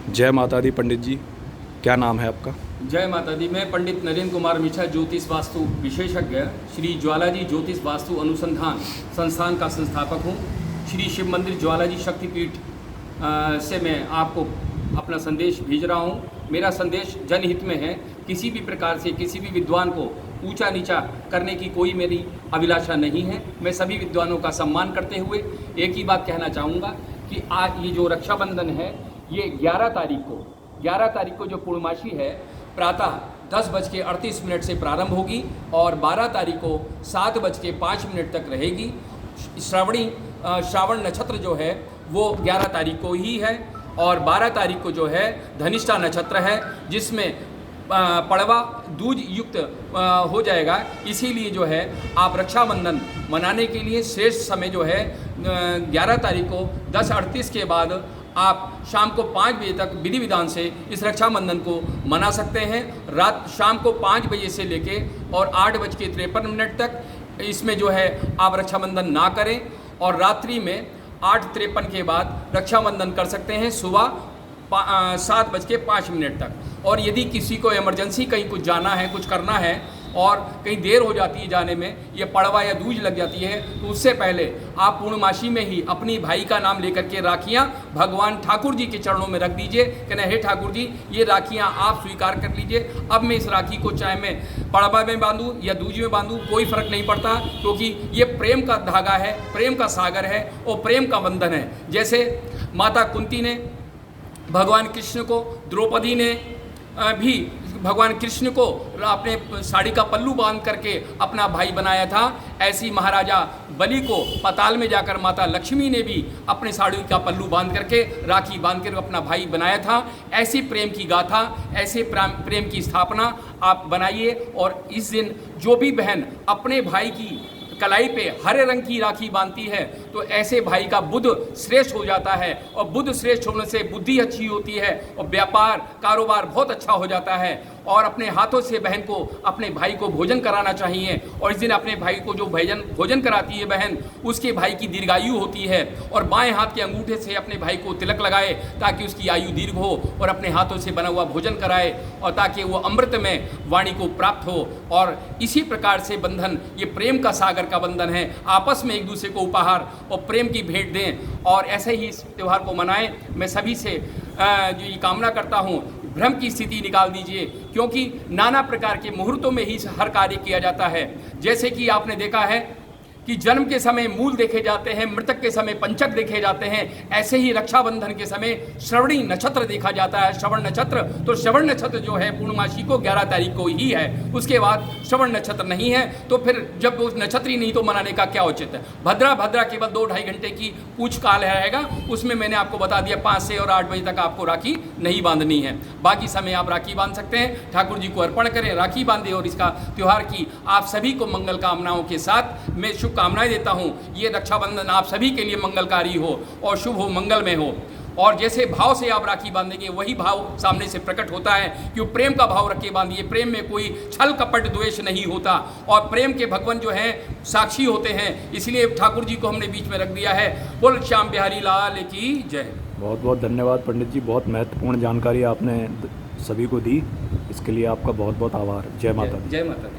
जय माता दी पंडित जी, क्या नाम है आपका? जय माता दी। मैं पंडित नरेंद्र कुमार मिश्रा, ज्योतिष वास्तु विशेषज्ञ, श्री ज्वालाजी ज्योतिष वास्तु अनुसंधान संस्थान का संस्थापक हूँ। श्री शिव मंदिर ज्वालाजी शक्तिपीठ से मैं आपको अपना संदेश भेज रहा हूँ। मेरा संदेश जनहित में है। किसी भी प्रकार से किसी भी विद्वान को ऊंचा नीचा करने की कोई मेरी अभिलाषा नहीं है। मैं सभी विद्वानों का सम्मान करते हुए एक ही बात कहना चाहूँगा कि आज ये जो रक्षाबंधन है, ये 11 तारीख को जो पूर्णमासी है, प्रातः 10:38 से प्रारंभ होगी और 12 तारीख को 7:05 तक रहेगी। श्रावण नक्षत्र जो है वो 11 तारीख को ही है और 12 तारीख को जो है धनिष्ठा नक्षत्र है, जिसमें पड़वा दूज युक्त हो जाएगा। इसीलिए जो है आप रक्षाबंधन मनाने के लिए श्रेष्ठ समय जो है 11 तारीख को 10:38 के बाद आप शाम को 5 बजे तक विधि विधान से इस रक्षाबंधन को मना सकते हैं। शाम को 5 बजे से लेके और 8:53 तक इसमें जो है आप रक्षाबंधन ना करें और रात्रि में 8:53 के बाद रक्षाबंधन कर सकते हैं सुबह 7:05 तक। और यदि किसी को इमरजेंसी कहीं कुछ जाना है, कुछ करना है और कहीं देर हो जाती है जाने में, ये पड़वा या दूज लग जाती है, तो उससे पहले आप पूर्णमासी में ही अपनी भाई का नाम लेकर के राखियाँ भगवान ठाकुर जी के चरणों में रख दीजिए। कहना, हे ठाकुर जी, ये राखियाँ आप स्वीकार कर लीजिए। अब मैं इस राखी को चाहे मैं पड़वा में बांधूँ या दूज में बांधूँ, कोई फर्क नहीं पड़ता, क्योंकि ये प्रेम का धागा है, प्रेम का सागर है और प्रेम का बंधन है। जैसे माता कुंती ने भगवान कृष्ण को, द्रौपदी ने भी भगवान कृष्ण को अपने साड़ी का पल्लू बांध करके अपना भाई बनाया था, ऐसी महाराजा बलि को पाताल में जाकर माता लक्ष्मी ने भी अपने साड़ी का पल्लू बांध करके, राखी बांध कर अपना भाई बनाया था। ऐसी प्रेम की गाथा, ऐसे प्रेम की स्थापना आप बनाइए। और इस दिन जो भी बहन अपने भाई की कलाई पे हरे रंग की राखी बांधती है, तो ऐसे भाई का बुद्ध श्रेष्ठ हो जाता है और बुद्ध श्रेष्ठ होने से बुद्धि अच्छी होती है और व्यापार कारोबार बहुत अच्छा हो जाता है। और अपने हाथों से बहन को, अपने भाई को भोजन कराना चाहिए। और इस दिन अपने भाई को जो भोजन कराती है बहन, उसके भाई की दीर्घायु होती है। और बाएं हाथ के अंगूठे से अपने भाई को तिलक लगाए ताकि उसकी आयु दीर्घ हो, और अपने हाथों से बना हुआ भोजन कराए और ताकि वो अमृत में वाणी को प्राप्त हो। और इसी प्रकार से बंधन, ये प्रेम का सागर का बंधन है। आपस में एक दूसरे को उपहार और प्रेम की भेंट दें और ऐसे ही इस त्यौहार को मनाएं। मैं सभी से जो ये कामना करता हूँ, भ्रम की स्थिति निकाल दीजिए, क्योंकि नाना प्रकार के मुहूर्तों में ही हर कार्य किया जाता है। जैसे कि आपने देखा है कि जन्म के समय मूल देखे जाते हैं, मृतक के समय पंचक देखे जाते हैं, ऐसे ही रक्षाबंधन के समय श्रवणी नक्षत्र देखा जाता है, श्रवण नक्षत्र। तो श्रवण नक्षत्र जो है पूर्णमासी को 11 तारीख को ही है, उसके बाद श्रवण नक्षत्र नहीं है। तो फिर जब वो नक्षत्र ही नहीं तो मनाने का क्या औचित्य है। भद्रा केवल 2-2.5 घंटे की पूछ काल रहेगा, उसमें मैंने आपको बता दिया 5 से और 8 बजे तक आपको राखी नहीं बांधनी है। बाकी समय आप राखी बांध सकते हैं, ठाकुर जी को अर्पण करें, राखी बांधें और इसका त्यौहार की आप सभी को मंगल कामनाओं के साथ मैं शुभकामनाएं देता हूं। ये रक्षाबंधन आप सभी के लिए मंगलकारी हो और शुभ हो, मंगलमय हो। और जैसे भाव से आप राखी बांधेंगे, वही भाव सामने से प्रकट होता है कि प्रेम का भाव रख के बांधिए। प्रेम में कोई छल कपट द्वेष नहीं होता और प्रेम के भगवान जो हैं साक्षी होते हैं। इसलिए ठाकुर जी को हमने बीच में रख दिया है। बोल श्याम बिहारी लाल की जय। बहुत बहुत धन्यवाद पंडित जी, बहुत महत्वपूर्ण जानकारी आपने सभी को दी, इसके लिए आपका बहुत बहुत आभार। जय माता दी। जय माता दी।